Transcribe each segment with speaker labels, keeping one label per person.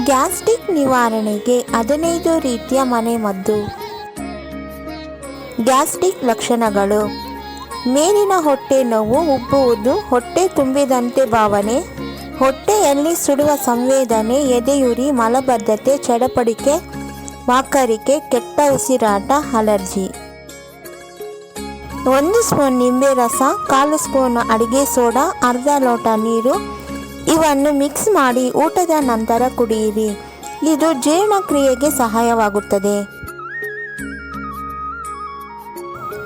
Speaker 1: Gastric ನಿವಾರಣೆಗೆ 15 ರೀತಿಯ ಮನೆಮದ್ದು. ಗ್ಯಾಸ್ಟ್ರಿಕ್ ಲಕ್ಷಣಗಳು: ಮೇಲಿನ ಹೊಟ್ಟೆ ನೋವು, ಉಬ್ಬುವುದು, ಹೊಟ್ಟೆ ತುಂಬಿದಂತೆ ಭಾವನೆ, ಹೊಟ್ಟೆಯಲ್ಲಿ ಸುಡುವ ಸಂವೇದನೆ, ಎದೆಯುರಿ, ಮಲಬದ್ಧತೆ, ಚಡಪಡಿಕೆ, ವಾಕರಿಕೆ, ಕೆಟ್ಟ ಉಸಿರಾಟ, ಅಲರ್ಜಿ. 1 ಸ್ಪೂನ್ ನಿಂಬೆ ರಸ, 1/4 ಸ್ಪೂನ್ ಅಡಿಗೆ ಸೋಡಾ, ಅರ್ಧ ಲೋಟ ನೀರು ಇವನ್ನು ಮಿಕ್ಸ್ ಮಾಡಿ ಊಟದ ನಂತರ ಕುಡಿಯಿರಿ. ಇದು ಜೀರ್ಣಕ್ರಿಯೆಗೆ ಸಹಾಯವಾಗುತ್ತದೆ.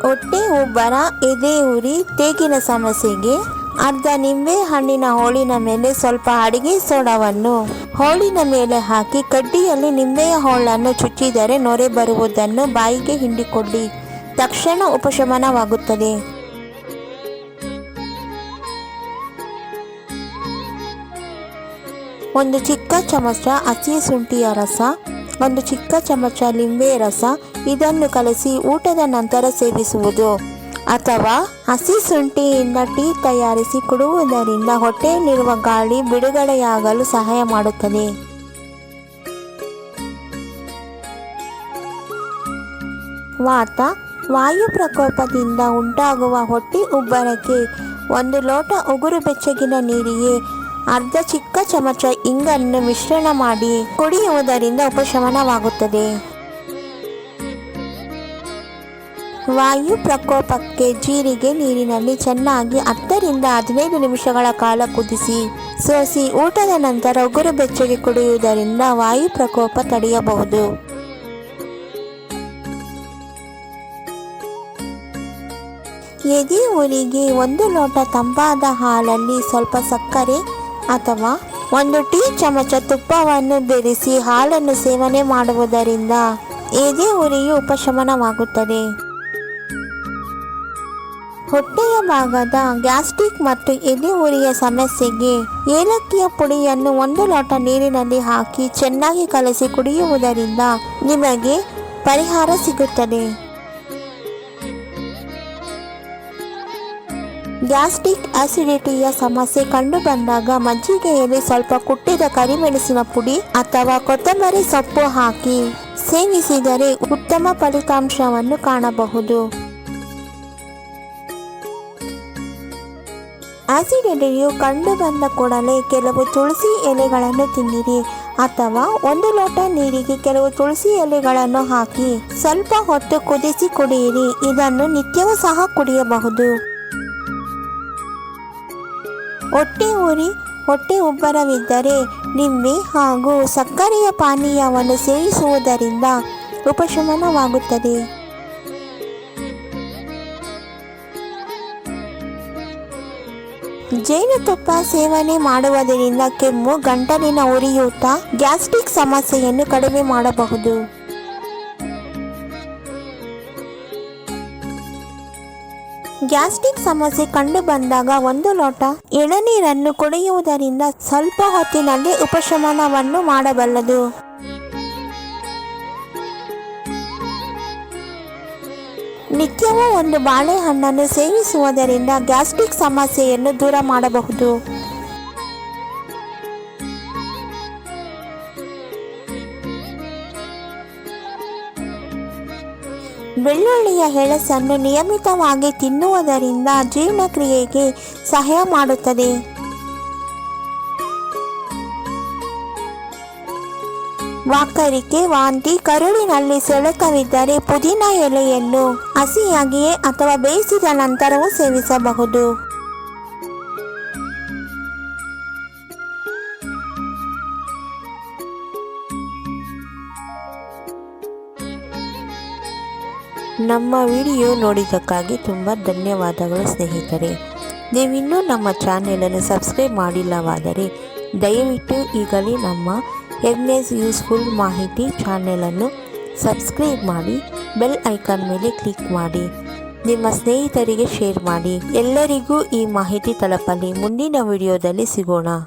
Speaker 1: ಹೊಟ್ಟೆ ಉಬ್ಬರ, ಎದೆ ಉರಿ, ತೇಗಿನ ಸಮಸ್ಯೆಗೆ ಅರ್ಧ ನಿಂಬೆ ಹಣ್ಣಿನ ಹೋಳಿನ ಮೇಲೆ ಸ್ವಲ್ಪ ಅಡಿಗೆ ಸೋಡಾವನ್ನು ಹೋಳಿನ ಮೇಲೆ ಹಾಕಿ ಕಡ್ಡಿಯಲ್ಲಿ ನಿಂಬೆಯ ಹೋಳನ್ನು ಚುಚ್ಚಿದರೆ ನೊರೆ ಬರುವುದನ್ನು ಬಾಯಿಗೆ ಹಿಂಡಿಕೊಳ್ಳಿ. ತಕ್ಷಣ ಉಪಶಮನವಾಗುತ್ತದೆ. 1 ಚಿಕ್ಕ ಚಮಚ ಹಸಿ ಶುಂಠಿಯ ರಸ, 1 ಚಿಕ್ಕ ಚಮಚ ಲಿಂಬೆ ರಸ ಇದನ್ನು ಕಲಸಿ ಊಟದ ನಂತರ ಸೇವಿಸುವುದು, ಅಥವಾ ಹಸಿ ಶುಂಠಿಯಿಂದ ಟೀ ತಯಾರಿಸಿ ಕುಡಿಯುವುದರಿಂದ ಹೊಟ್ಟೆಯಲ್ಲಿರುವ ಗಾಳಿ ಬಿಡುಗಡೆಯಾಗಲು ಸಹಾಯ ಮಾಡುತ್ತದೆ. ವಾತ, ವಾಯು ಪ್ರಕೋಪದಿಂದ ಉಂಟಾಗುವ ಹೊಟ್ಟೆ ಉಬ್ಬರಕ್ಕೆ 1 ಲೋಟ ಉಗುರು ಬೆಚ್ಚಗಿನ ನೀರಿಗೆ ಅರ್ಧ ಚಿಕ್ಕ ಚಮಚ ಇಂಗನ್ನು ಮಿಶ್ರಣ ಮಾಡಿ ಕುಡಿಯುವುದರಿಂದ ಉಪಶಮನವಾಗುತ್ತದೆ. ವಾಯು ಪ್ರಕೋಪಕ್ಕೆ ಜೀರಿಗೆ ನೀರಿನಲ್ಲಿ ಚೆನ್ನಾಗಿ 10 ರಿಂದ 15 ನಿಮಿಷಗಳ ಕಾಲ ಕುದಿಸಿ ಸೋಸಿ ಊಟದ ನಂತರ ಉಗುರು ಬೆಚ್ಚಗೆ ಕುಡಿಯುವುದರಿಂದ ವಾಯು ಪ್ರಕೋಪ ತಡೆಯಬಹುದು. ಎದೆ ಉರಿಗೆ 1 ಲೋಟ ತಂಪಾದ ಹಾಲಲ್ಲಿ ಸ್ವಲ್ಪ ಸಕ್ಕರೆ ಅಥವಾ 1 ಟೀ ಚಮಚ ತುಪ್ಪವನ್ನು ಬೆರೆಸಿ ಹಾಲನ್ನು ಸೇವನೆ ಮಾಡುವುದರಿಂದ ಎದೆ ಉರಿಯು ಉಪಶಮನವಾಗುತ್ತದೆ. ಹೊಟ್ಟೆಯ ಭಾಗದ ಗ್ಯಾಸ್ಟ್ರಿಕ್ ಮತ್ತು ಎದೆ ಉರಿಯ ಸಮಸ್ಯೆಗೆ ಏಲಕ್ಕಿಯ ಪುಡಿಯನ್ನು 1 ಲೋಟ ನೀರಿನಲ್ಲಿ ಹಾಕಿ ಚೆನ್ನಾಗಿ ಕಲಸಿ ಕುಡಿಯುವುದರಿಂದ ನಿಮಗೆ ಪರಿಹಾರ ಸಿಗುತ್ತದೆ. ಗ್ಯಾಸ್ಟ್ರಿಕ್ ಆಸಿಡಿಟಿಯ ಸಮಸ್ಯೆ ಕಂಡುಬಂದಾಗ ಮಜ್ಜಿಗೆಯಲ್ಲಿ ಸ್ವಲ್ಪ ಕುಟ್ಟಿದ ಕರಿಮೆಣಸಿನ ಪುಡಿ ಅಥವಾ ಕೊತ್ತಂಬರಿ ಸೊಪ್ಪು ಹಾಕಿ ಸೇವಿಸಿದರೆ ಉತ್ತಮ ಫಲಿತಾಂಶವನ್ನು ಕಾಣಬಹುದು. ಆಸಿಡಿಟಿಯು ಕಂಡುಬಂದ ಕೂಡಲೇ ಕೆಲವು ತುಳಸಿ ಎಲೆಗಳನ್ನು ತಿನ್ನಿರಿ, ಅಥವಾ 1 ಲೋಟ ನೀರಿಗೆ ಕೆಲವು ತುಳಸಿ ಎಲೆಗಳನ್ನು ಹಾಕಿ ಸ್ವಲ್ಪ ಹೊತ್ತು ಕುದಿಸಿ ಕುಡಿಯಿರಿ. ಇದನ್ನು ನಿತ್ಯವೂ ಸಹ ಕುಡಿಯಬಹುದು. ಹೊಟ್ಟೆ ಉರಿ, ಹೊಟ್ಟೆ ಉಬ್ಬರವಿದ್ದರೆ ನಿಂಬೆ ಹಾಗೂ ಸಕ್ಕರೆಯ ಪಾನೀಯವನ್ನು ಸೇವಿಸುವುದರಿಂದ ಉಪಶಮನವಾಗುತ್ತದೆ. ಜೇನುತುಪ್ಪ ಸೇವನೆ ಮಾಡುವುದರಿಂದ ಕೆಮ್ಮು, ಗಂಟಲಿನ ಉರಿಯೂತ, ಗ್ಯಾಸ್ಟ್ರಿಕ್ ಸಮಸ್ಯೆಯನ್ನು ಕಡಿಮೆ ಮಾಡಬಹುದು. ಗ್ಯಾಸ್ಟ್ರಿಕ್ ಸಮಸ್ಯೆ ಕಂಡುಬಂದಾಗ 1 ಲೋಟ ಎಳನೀರನ್ನು ಕುಡಿಯುವುದರಿಂದ ಸ್ವಲ್ಪ ಹೊತ್ತಿನಲ್ಲಿ ಉಪಶಮನವನ್ನು ಮಾಡಬಲ್ಲದು. ನಿತ್ಯವೂ 1 ಬಾಳೆಹಣ್ಣನ್ನು ಸೇವಿಸುವುದರಿಂದ ಗ್ಯಾಸ್ಟ್ರಿಕ್ ಸಮಸ್ಯೆಯನ್ನು ದೂರ ಮಾಡಬಹುದು. ಬೆಳ್ಳುಳ್ಳಿಯ ಎಳಸನ್ನು ನಿಯಮಿತವಾಗಿ ತಿನ್ನುವುದರಿಂದ ಜೀರ್ಣಕ್ರಿಯೆಗೆ ಸಹಾಯ ಮಾಡುತ್ತದೆ. ವಾಕರಿಕೆ, ವಾಂತಿ, ಕರುಳಿನಲ್ಲಿ ಸೆಳೆತವಿದ್ದರೆ ಪುದೀನ ಎಲೆಯನ್ನು ಹಸಿಯಾಗಿಯೇ ಅಥವಾ ಬೇಯಿಸಿದ ನಂತರವೂ ಸೇವಿಸಬಹುದು. ನಮ್ಮ ವಿಡಿಯೋ ನೋಡಿದ್ದಕ್ಕಾಗಿ ತುಂಬ ಧನ್ಯವಾದಗಳು ಸ್ನೇಹಿತರೆ. ನೀವಿನ್ನೂ ನಮ್ಮ ಚಾನೆಲನ್ನು ಸಬ್ಸ್ಕ್ರೈಬ್ ಮಾಡಿಲ್ಲವಾದರೆ ದಯವಿಟ್ಟು ಈಗಲೇ ನಮ್ಮ ಎನ್ಎಸ್ ಯೂಸ್ಫುಲ್ ಮಾಹಿತಿ ಚಾನೆಲನ್ನು ಸಬ್ಸ್ಕ್ರೈಬ್ ಮಾಡಿ, ಬೆಲ್ ಐಕಾನ್ ಮೇಲೆ ಕ್ಲಿಕ್ ಮಾಡಿ, ನಿಮ್ಮ ಸ್ನೇಹಿತರಿಗೆ ಶೇರ್ ಮಾಡಿ. ಎಲ್ಲರಿಗೂ ಈ ಮಾಹಿತಿ ತಲುಪಲಿ. ಮುಂದಿನ ವಿಡಿಯೋದಲ್ಲಿ ಸಿಗೋಣ.